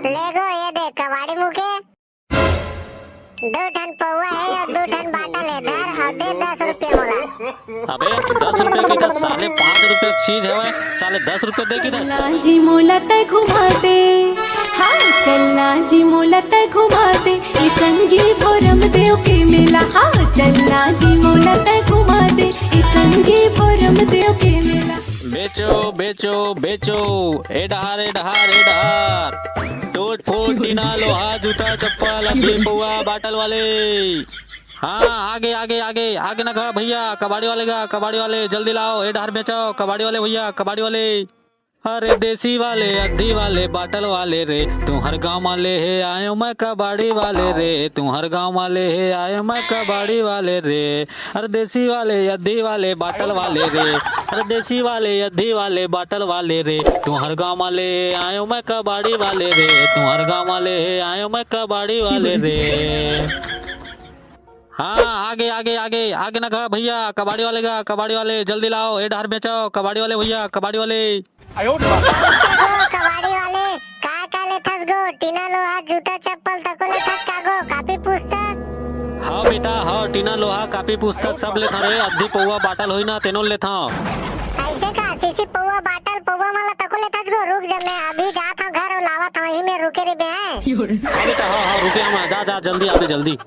लेगो ये देख कबाड़ी मुके 2 टन पौवा है और 2 टन बाटल है धर और दे 10 रुपये मोला। अबे 10 रुपए की इधर साले 5 रुपए चीज है साले 10 रुपए दे किधर। चलना जी मोला तय घुमा दे, हाँ चलना जी मोला तय घुमा दे, ई संगी भोरम देव के मेला। हाँ चलना जी मोला तय घुमा दे, ई संगी भोरम देव के मेला। बेचो बेचो बेचो ए डहार ए डहार ए डहार टूट फूट टीना लोहा जूता चप्पल अभी पौआ बाटल वाले। हाँ आगे आगे आगे आगे ना खड़ा भैया कबाड़ी वाले का कबाड़ी वाले जल्दी लाओ ए डहार बेचो कबाड़ी वाले भैया कबाड़ी वाले। अरे देसी वाले अद्धी वाले बाटल वाले रे तू हर गांव वाले है आयो मैं कबाड़ी वाले रे तू हर गांव वाले है आयो मैं कबाड़ी वाले रे। अरे देसी वाले अद्धी वाले बाटल वाले रे अरे देसी वाले अद्धी वाले बाटल वाले रे तू हर गांव वाले है आयो मैं कबाड़ी वाले रे तू हर गांव वाले है आयो मैं कबाड़ी वाले रे। हाँ आगे आगे आगे आगे ना खड़ा भैया कबाड़ी वाले का कबाड़ी वाले जल्दी लाओ ए डहार बेचो कबाड़ी वाले भैया कबाड़ी वाले। कबाड़ी वाले का लेथस गो टीना लोहा जूता चप्पल तको लेथस कागो कापी पुस्तक। हाँ बेटा हाँ टीना लोहा कापी पुस्तक सब लेथा रे अद्धी पौवा बाटल होई ना तेनो लेथा। ऐसे का सीसी पौवा बाटल पौवा माला तको लेथस गो रुक जा मैं अभी जात हूं घर और लावत हूं यही में रुके रे बे। हाँ बेटा हाँ हाँ रुके हम जा जा जल्दी आवे जल्दी।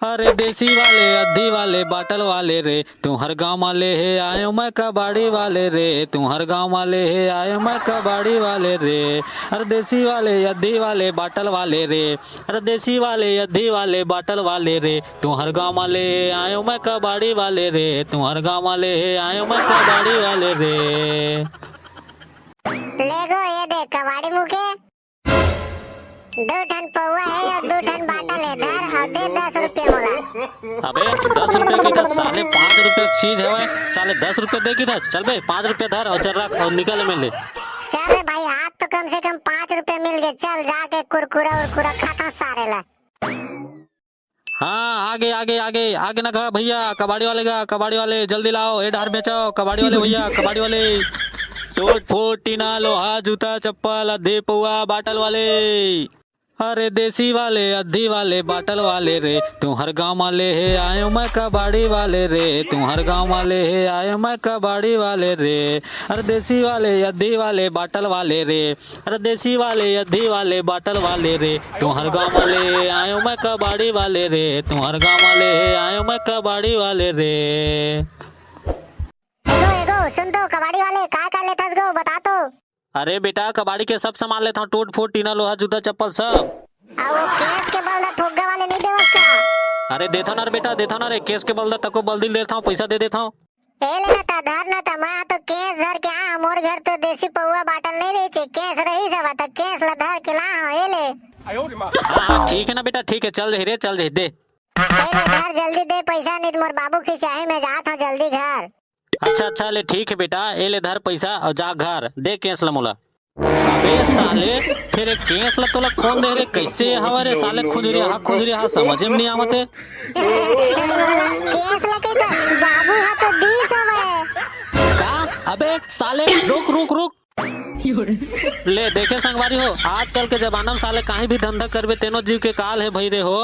अरे देसी वाले अद्धी वाले बाटल वाले रे तू हर गांव वाले है आयो मैं कबाड़ी वाले रे तू हर गांव वाले है आयो मैं कबाड़ी वाले रे। अरे देसी वाले अद्धी वाले बाटल वाले रे अरे देसी वाले अद्धी वाले बाटल वाले रे तू हर गांव वाले है आयो मैं कबाड़ी वाले रे तू हर गांव वाले है आयो मैं कबाड़ी वाले रे। लेगो ये देख कबाड़ी मुके 2 टन पौवा है और 2 टन बाटल है धर और दे 10 रुपये मोला। अबे 10 रुपए की इधर साले 5 रुपए चीज है साले 10 रुपए दे किधर चल बे 5 रुपए धर और चल रख और निकल में ले। चल रे भाई हाथ तो कम से कम 5 रुपए मिल गए चल जाके कुरकुरा उरकुरा खाता सारे ला। हाँ आगे आगे आगे आगे ना खड़ा भैया कबाड़ी वाले का कबाड़ी वाले जल्दी लाओ ए डहार बेचो कबाड़ी वाले भैया कबाड़ी वाले। टूट फूट टीना लोहा जूता चप्पल अद्धी पौआ बाटल वाले। अरे देसी वाले अद्धी वाले बाटल वाले रे तू हर गांव वाले है आयो मैं कबाड़ी वाले रे तू हर गांव वाले है आयो मैं कबाड़ी वाले रे। अरे देसी वाले अद्धी वाले बाटल वाले रे अरे देसी वाले अद्धी वाले बाटल वाले रे तू हर गांव वाले है आयो मैं कबाड़ी वाले रे तू हर गांव वाले है आयो मैं कबाड़ी वाले रे। एगो एगो सुन तो कबाड़ी वाले का लेथस गो बता तो। अरे बेटा कबाड़ी के सब सामान लेता हूँ टूट फूट टीना लोहा जूता चप्पल सब। और वो केस के बल फुग्गा वाले नहीं देवस का। अरे देता ना रे बेटा देता ना रे केस के बलदा तको बल्दी देता हूँ पैसा दे देता हूँ। ए लेना था धर ना था मैं तो केस धर के आ मोर घर तो देसी पौवा बाटल नहीं रही केस रही सब तो केस ला धर के ला हो ए ले। हाँ ठीक है ना बेटा ठीक है चल रही रे चल रही दे। ए ले धर जल्दी दे पैसा नहीं मोर बाबू की चाहे मैं जाता हूँ जल्दी घर। अच्छा अच्छा ले ठीक है बेटा ए ले धर पैसा और जा घर दे केस ला मोला। अबे साले फिर केस ला तोला कौन दे रे कैसे हमारे साले खुजरी हाँ समझ में नहीं आवत है। केस लगे तो बाबू हा तो 20 है का अबे साले रुक रुक रुक ले देखे संगवारी हो आजकल के जमाना में साले कहीं भी धंधा करबे तेनो जीव के काल है भई रे हो।